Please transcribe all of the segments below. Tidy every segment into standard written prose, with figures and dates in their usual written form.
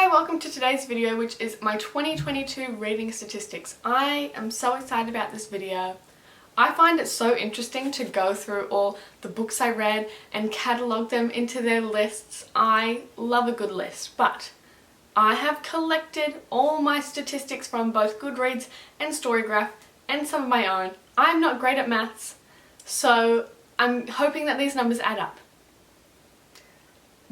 Hi, welcome to today's video, which is my 2022 reading statistics. I am so excited about this video. I find it so interesting to go through all the books I read and catalogue them into their lists. I love a good list, but I have collected all my statistics from both Goodreads and Storygraph and some of my own. I'm not great at maths, so I'm hoping that these numbers add up.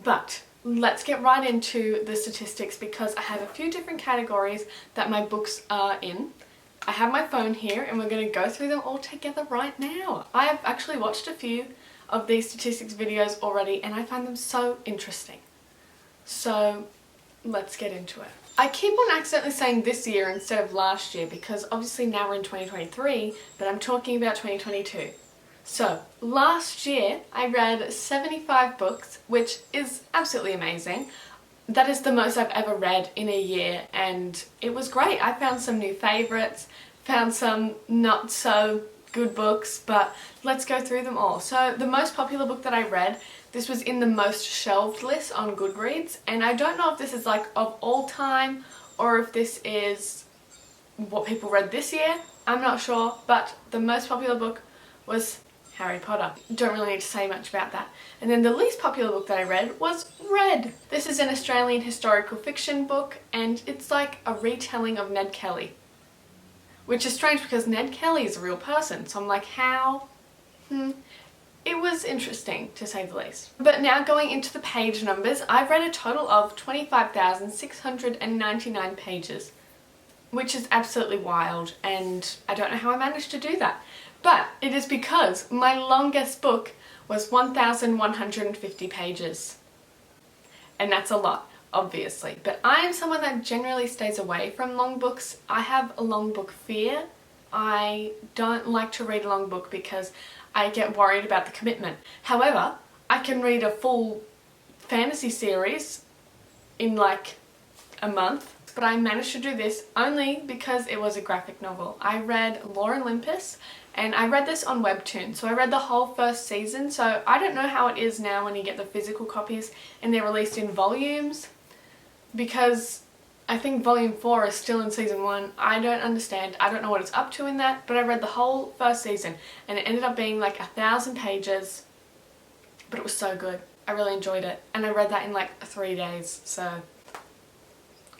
But let's get right into the statistics because I have a few different categories that my books are in. I have my phone here and we're going to go through them all together right now. I have actually watched a few of these statistics videos already and I find them so interesting. So let's get into it. I keep on accidentally saying this year instead of last year because obviously now we're in 2023, but I'm talking about 2022. So, last year I read 75 books, which is absolutely amazing. That is the most I've ever read in a year and it was great. I found some new favourites, found some not so good books, but let's go through them all. So, the most popular book that I read, this was in the most shelved list on Goodreads, and I don't know if this is like of all time or if this is what people read this year. I'm not sure, but the most popular book was Harry Potter. Don't really need to say much about that. And then the least popular book that I read was Red. This is an Australian historical fiction book and it's like a retelling of Ned Kelly. Which is strange because Ned Kelly is a real person, so I'm like, how? It was interesting to say the least. But now going into the page numbers, I've read a total of 25,699 pages. Which is absolutely wild and I don't know how I managed to do that. But it is because my longest book was 1,150 pages. And that's a lot, obviously. But I am someone that generally stays away from long books. I have a long book fear. I don't like to read a long book because I get worried about the commitment. However, I can read a full fantasy series in like a month. But I managed to do this only because it was a graphic novel. I read Lore and Olympus and I read this on Webtoon. So I read the whole first season. So I don't know how it is now when you get the physical copies and they're released in volumes. Because I think volume 4 is still in season 1. I don't understand. I don't know what it's up to in that. But I read the whole first season and it ended up being like 1,000 pages. But it was so good. I really enjoyed it. And I read that in like 3 days. So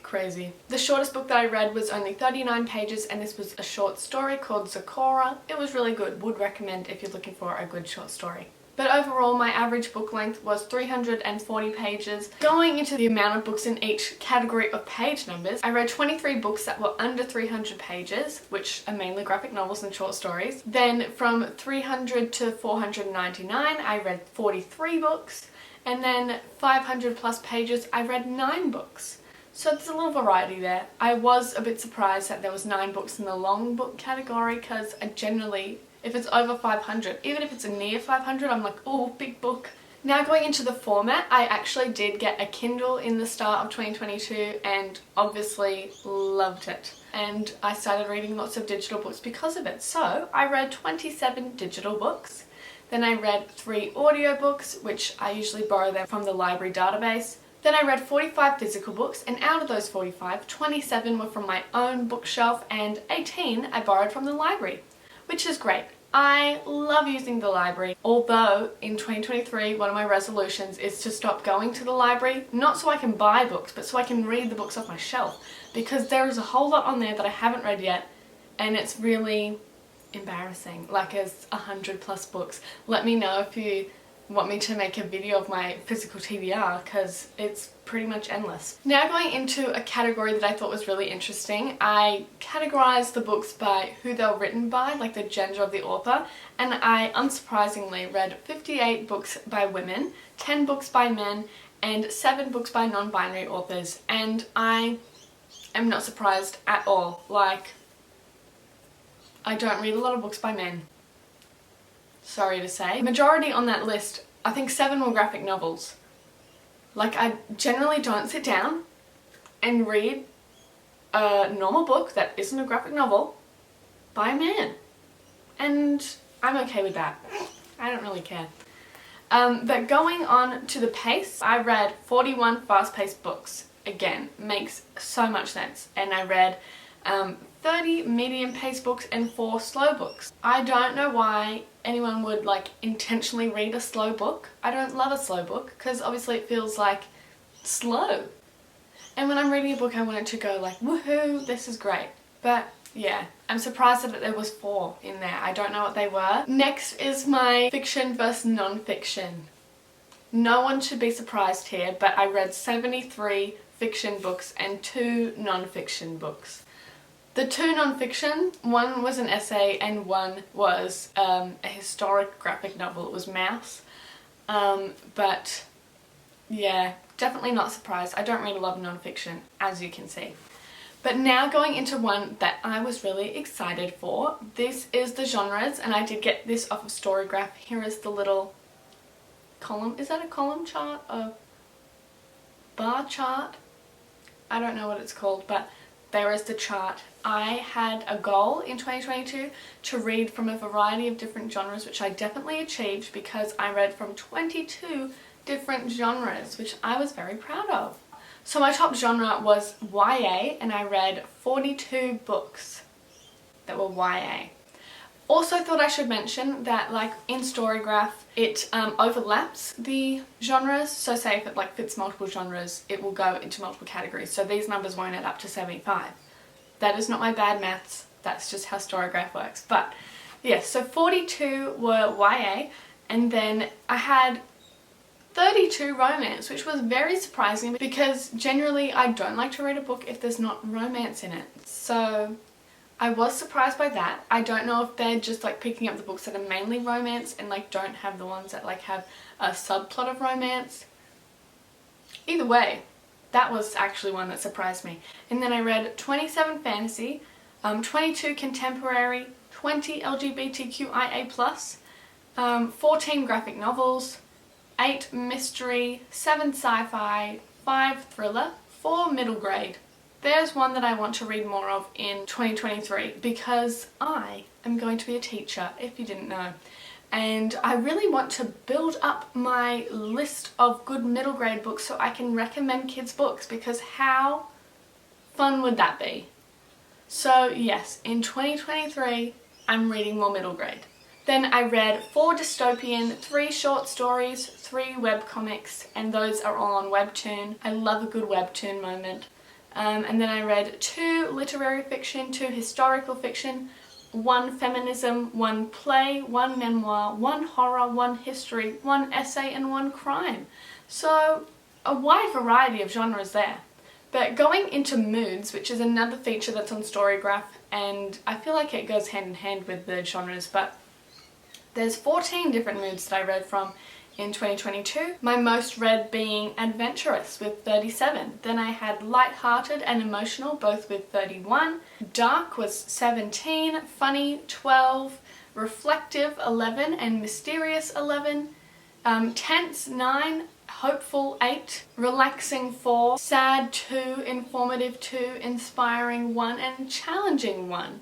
crazy. The shortest book that I read was only 39 pages and this was a short story called Zecora. It was really good. Would recommend if you're looking for a good short story. But overall my average book length was 340 pages. Going into the amount of books in each category of page numbers, I read 23 books that were under 300 pages, which are mainly graphic novels and short stories. Then from 300 to 499 I read 43 books, and then 500 plus pages I read 9 books. So there's a little variety there. I was a bit surprised that there was 9 books in the long book category because I generally, if it's over 500, even if it's near 500, I'm like, oh, big book. Now going into the format, I actually did get a Kindle in the start of 2022 and obviously loved it. And I started reading lots of digital books because of it. So I read 27 digital books. Then I read 3 audiobooks, which I usually borrow them from the library database. Then I read 45 physical books, and out of those 45, 27 were from my own bookshelf and 18 I borrowed from the library, which is great. I love using the library, although in 2023 one of my resolutions is to stop going to the library, not so I can buy books, but so I can read the books off my shelf, because there is a whole lot on there that I haven't read yet, and it's really embarrassing. Like, there's 100 plus books. Let me know if you want me to make a video of my physical TBR because it's pretty much endless. Now going into a category that I thought was really interesting, I categorized the books by who they were written by, like the gender of the author, and I unsurprisingly read 58 books by women, 10 books by men, and 7 books by non-binary authors, and I am not surprised at all. Like, I don't read a lot of books by men. Sorry to say. Majority on that list, I think 7 were graphic novels. Like, I generally don't sit down and read a normal book that isn't a graphic novel by a man. And I'm okay with that. I don't really care. But going on to the pace, I read 41 fast-paced books. again, makes so much sense. And I read 30 medium-paced books and 4 slow books. I don't know why anyone would like intentionally read a slow book. I don't love a slow book because obviously it feels like slow. And when I'm reading a book, I want it to go like, woohoo, this is great. But yeah, I'm surprised that there was 4 in there. I don't know what they were. Next is my fiction versus non-fiction. No one should be surprised here, but I read 73 fiction books and 2 non-fiction books. The 2 non-fiction, one was an essay and one was a historic graphic novel. It was Mouse. But yeah, definitely not surprised. I don't read a lot of non-fiction, as you can see. But now going into one that I was really excited for. This is the genres, and I did get this off of Storygraph. Here is the little column. Is that a column chart? A bar chart? I don't know what it's called, but there is the chart. I had a goal in 2022 to read from a variety of different genres, which I definitely achieved because I read from 22 different genres, which I was very proud of. So my top genre was YA, and I read 42 books that were YA. Also thought I should mention that like in Storygraph, it overlaps the genres. So say if it like fits multiple genres, it will go into multiple categories. So these numbers won't add up to 75. That is not my bad maths, that's just how Storygraph works. But yes, so 42 were YA, and then I had 32 romance, which was very surprising because generally I don't like to read a book if there's not romance in it. So I was surprised by that. I don't know if they're just like picking up the books that are mainly romance and like don't have the ones that like have a subplot of romance. Either way, that was actually one that surprised me. And then I read 27 fantasy, 22 contemporary, 20 LGBTQIA+, 14 graphic novels, 8 mystery, 7 sci-fi, 5 thriller, 4 middle grade. There's one that I want to read more of in 2023 because I am going to be a teacher, if you didn't know. And I really want to build up my list of good middle grade books so I can recommend kids books, because how fun would that be? So yes, in 2023, I'm reading more middle grade. Then I read 4 dystopian, 3 short stories, 3 webcomics, and those are all on Webtoon. I love a good Webtoon moment. And then I read 2 literary fiction, 2 historical fiction, 1 feminism, 1 play, 1 memoir, 1 horror, 1 history, 1 essay, and 1 crime. So a wide variety of genres there. But going into moods, which is another feature that's on Storygraph, and I feel like it goes hand in hand with the genres, but there's 14 different moods that I read from in 2022. My most read being adventurous with 37. Then I had light-hearted and emotional, both with 31. Dark was 17, funny 12, reflective 11, and mysterious 11. Tense 9, hopeful 8, relaxing 4, sad 2, informative 2, inspiring 1, and challenging 1.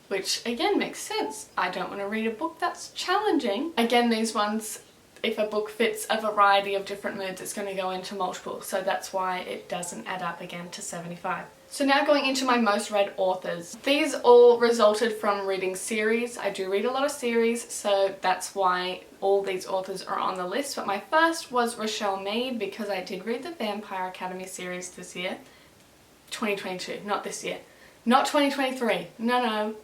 Which again makes sense. I don't want to read a book that's challenging. Again, these ones, if a book fits a variety of different moods, it's going to go into multiple, so that's why it doesn't add up again to 75. So now going into my most read authors. These all resulted from reading series. I do read a lot of series, so that's why all these authors are on the list. But my first was Rochelle Mead, because I did read the Vampire Academy series this year. 2022, not this year. Not 2023, no.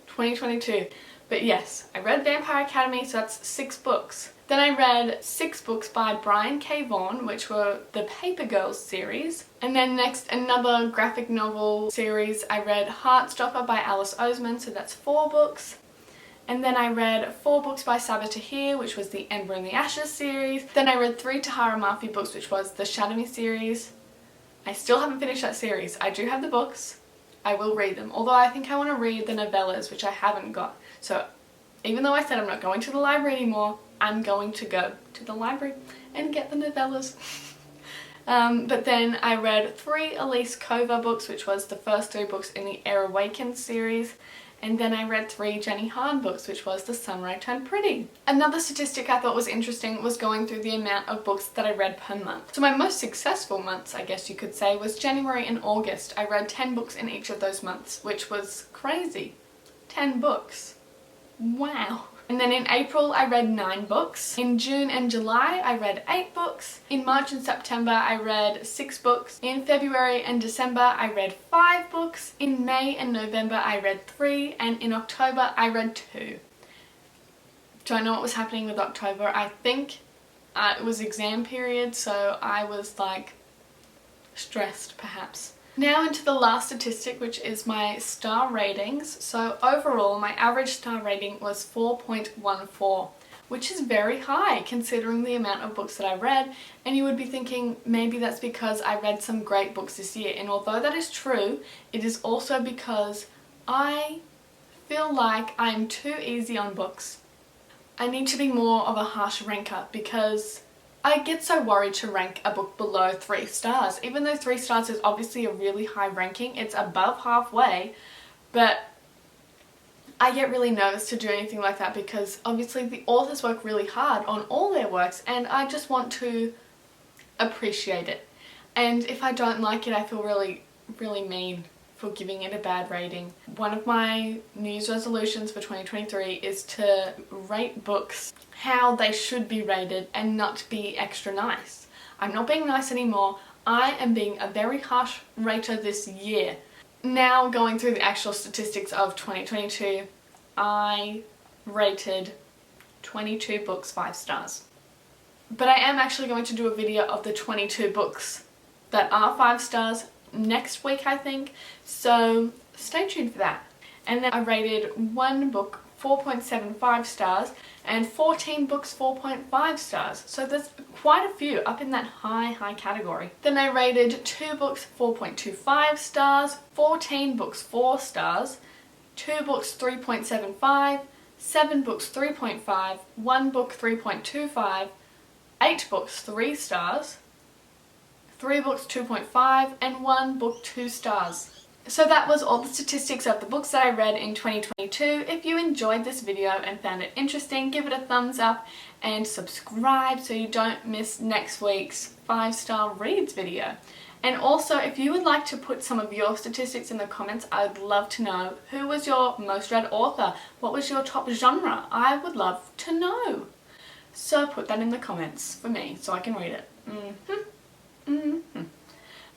2022. But yes, I read Vampire Academy, so that's 6 books. Then I read 6 books by Brian K. Vaughan, which were the Paper Girls series. And then next, another graphic novel series. I read Heartstopper by Alice Oseman, so that's 4 books. And then I read 4 books by Sabaa Tahir, which was the Ember and the Ashes series. Then I read 3 Tahara Mafi books, which was the Shadow Me series. I still haven't finished that series. I do have the books. I will read them, although I think I want to read the novellas, which I haven't got. So even though I said I'm not going to the library anymore, I'm going to go to the library and get the novellas. But then I read 3 Elise Kova books, which was the first 3 books in the Air Awakens series. And then I read 3 Jenny Han books, which was The Summer I Turned Pretty. Another statistic I thought was interesting was going through the amount of books that I read per month. So my most successful months, I guess you could say, was January and August. I read 10 books in each of those months, which was crazy. 10 books. Wow. And then in April I read 9 books. In June and July I read 8 books. In March and September I read 6 books. In February and December I read 5 books. In May and November I read 3, and in October I read 2. Don't know what was happening with October. I think it was exam period, so I was like stressed perhaps. Now into the last statistic, which is my star ratings. So overall, my average star rating was 4.14, which is very high considering the amount of books that I read. And you would be thinking maybe that's because I read some great books this year. And although that is true, it is also because I feel like I'm too easy on books. I need to be more of a harsh ranker because I get so worried to rank a book below 3 stars. Even though 3 stars is obviously a really high ranking, it's above halfway, but I get really nervous to do anything like that because obviously the authors work really hard on all their works and I just want to appreciate it. And if I don't like it, I feel really, really mean for giving it a bad rating. One of my New Year's resolutions for 2023 is to rate books how they should be rated and not be extra nice. I'm not being nice anymore. I am being a very harsh rater this year. Now going through the actual statistics of 2022, I rated 22 books 5 stars. But I am actually going to do a video of the 22 books that are 5 stars next week, I think, so stay tuned for that. And then I rated 1 book 4.75 stars and 14 books 4.5 stars, so there's quite a few up in that high category. Then I rated 2 books 4.25 stars, 14 books 4 stars, 2 books 3.75, 7 books 3.5, 1 book 3.25, 8 books 3 stars, 3 books 2.5, and 1 book 2 stars. So that was all the statistics of the books that I read in 2022. If you enjoyed this video and found it interesting, give it a thumbs up and subscribe so you don't miss next week's 5-star reads video. And also, if you would like to put some of your statistics in the comments, I would love to know who was your most read author? What was your top genre? I would love to know. So put that in the comments for me so I can read it.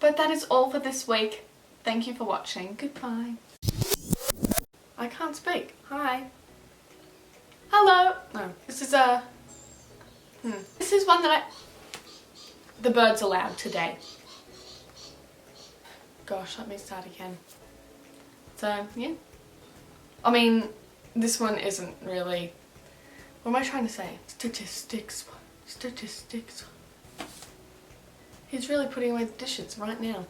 But that is all for this week. Thank you for watching. Goodbye. I can't speak. Hi. Hello. No, this is a... This is one that The birds are loud today. Gosh, let me start again. So, yeah. I mean, this one isn't really... What am I trying to say? Statistics. Statistics. He's really putting away the dishes right now.